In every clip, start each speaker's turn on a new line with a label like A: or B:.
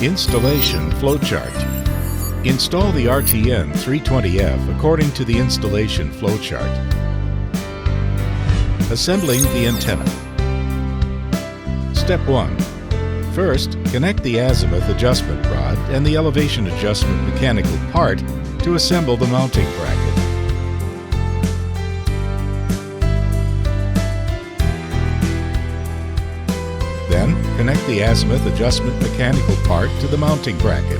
A: Installation flowchart. Install the RTN320F according to the installation flowchart. Assembling the antenna. Step 1. First, connect the azimuth adjustment rod and the elevation adjustment mechanical part to assemble the mounting bracket. Then, connect the azimuth adjustment mechanical part to the mounting bracket.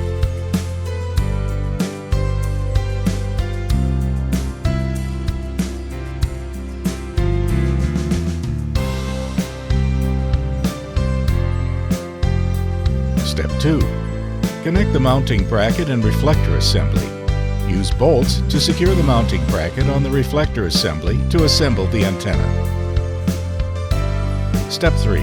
A: Step 2. Connect the mounting bracket and reflector assembly. Use bolts to secure the mounting bracket on the reflector assembly to assemble the antenna. Step 3.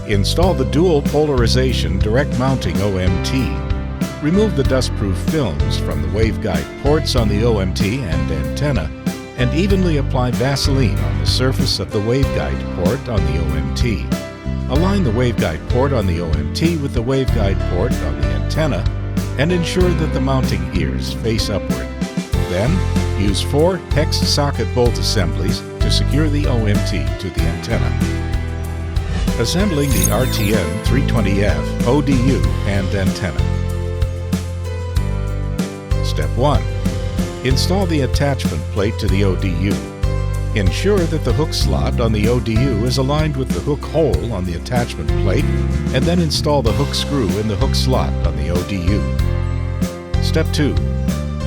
A: Install the dual polarization direct mounting OMT. Remove the dustproof films from the waveguide ports on the OMT and antenna, and evenly apply Vaseline on the surface of the waveguide port on the OMT. Align the waveguide port on the OMT with the waveguide port on the antenna, and ensure that the mounting ears face upward. Then, use 4 hex socket bolt assemblies to secure the OMT to the antenna. Assembling the RTN320F ODU and antenna. Step 1. Install the attachment plate to the ODU. Ensure that the hook slot on the ODU is aligned with the hook hole on the attachment plate, and then install the hook screw in the hook slot on the ODU. Step 2.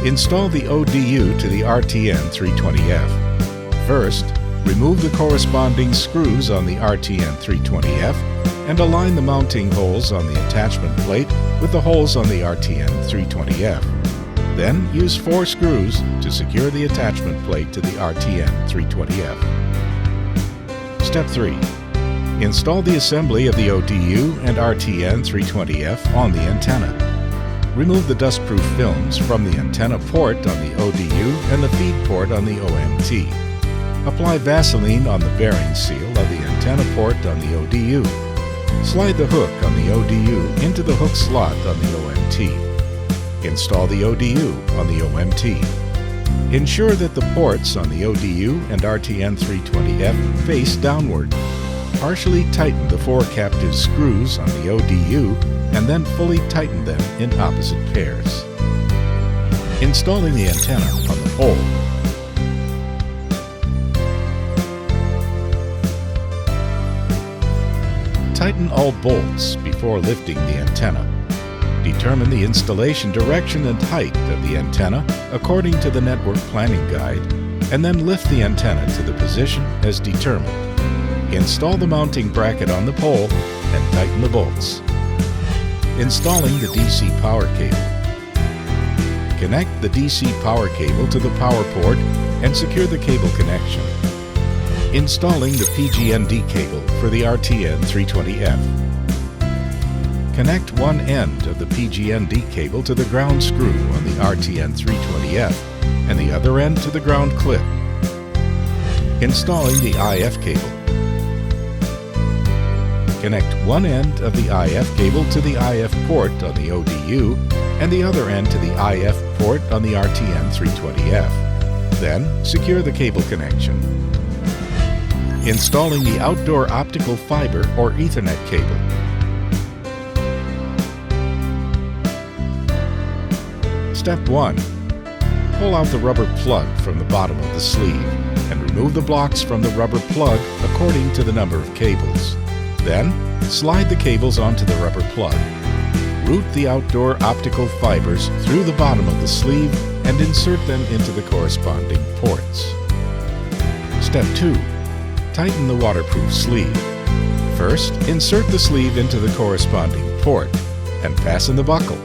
A: Install the ODU to the RTN320F. First, remove the corresponding screws on the RTN320F and align the mounting holes on the attachment plate with the holes on the RTN320F. Then use 4 screws to secure the attachment plate to the RTN320F. Step 3. Install the assembly of the ODU and RTN320F on the antenna. Remove the dustproof films from the antenna port on the ODU and the feed port on the OMT. Apply Vaseline on the bearing seal of the antenna port on the ODU. Slide the hook on the ODU into the hook slot on the OMT. Install the ODU on the OMT. Ensure that the ports on the ODU and RTN320F face downward. Partially tighten the 4 captive screws on the ODU and then fully tighten them in opposite pairs. Installing the antenna on the pole. Tighten all bolts before lifting the antenna. Determine the installation direction and height of the antenna according to the network planning guide, and then lift the antenna to the position as determined. Install the mounting bracket on the pole and tighten the bolts. Installing the DC power cable. Connect the DC power cable to the power port and secure the cable connection. Installing the PGND cable for the RTN320F. Connect one end of the PGND cable to the ground screw on the RTN320F and the other end to the ground clip. Installing the IF cable. Connect one end of the IF cable to the IF port on the ODU and the other end to the IF port on the RTN320F. Then, secure the cable connection. Installing the outdoor optical fiber or Ethernet cable. Step 1. Pull out the rubber plug from the bottom of the sleeve and remove the blocks from the rubber plug according to the number of cables. Then, slide the cables onto the rubber plug. Route the outdoor optical fibers through the bottom of the sleeve and insert them into the corresponding ports. Step 2. Tighten the waterproof sleeve. First, insert the sleeve into the corresponding port and fasten the buckle.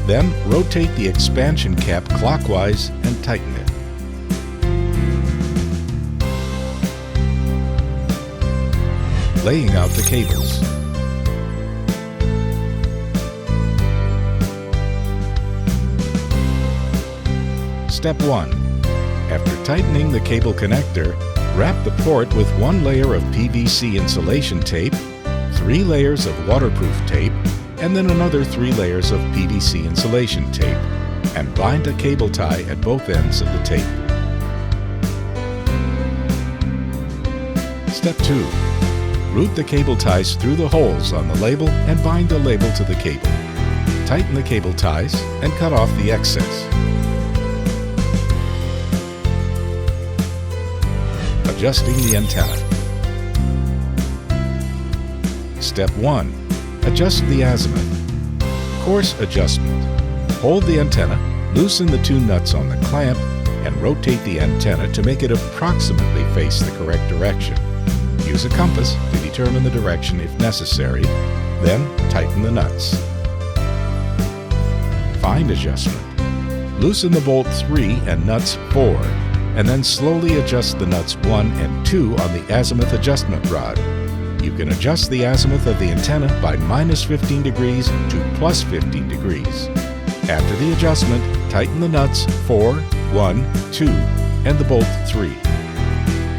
A: Then, rotate the expansion cap clockwise and tighten it. Laying out the cables. Step 1. After tightening the cable connector, wrap the port with 1 layer of PVC insulation tape, 3 layers of waterproof tape, and then another 3 layers of PVC insulation tape, and bind a cable tie at both ends of the tape. Step 2. Route the cable ties through the holes on the label and bind the label to the cable. Tighten the cable ties and cut off the excess. Adjusting the antenna. Step 1. Adjust the azimuth. Course adjustment. Hold the antenna, loosen the 2 nuts on the clamp, and rotate the antenna to make it approximately face the correct direction. Use a compass to determine the direction if necessary, then tighten the nuts. Fine adjustment. Loosen the bolt 3 and nuts 4, and then slowly adjust the nuts 1 and 2 on the azimuth adjustment rod. You can adjust the azimuth of the antenna by -15 degrees to +15 degrees. After the adjustment, tighten the nuts 4, 1, 2, and the bolt 3.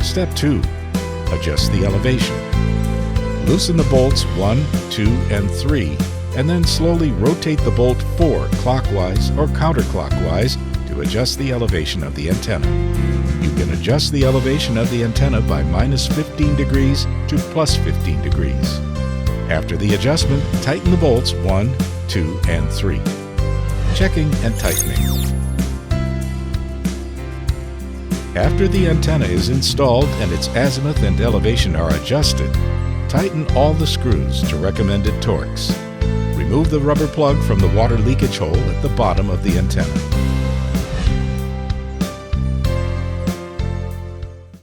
A: Step 2. Adjust the elevation. Loosen the bolts 1, 2, and 3, and then slowly rotate the bolt 4 clockwise or counterclockwise to adjust the elevation of the antenna. You can adjust the elevation of the antenna by -15 degrees to +15 degrees. After the adjustment, tighten the bolts 1, 2, and 3. Checking and tightening. After the antenna is installed and its azimuth and elevation are adjusted, tighten all the screws to recommended torques. Remove the rubber plug from the water leakage hole at the bottom of the antenna.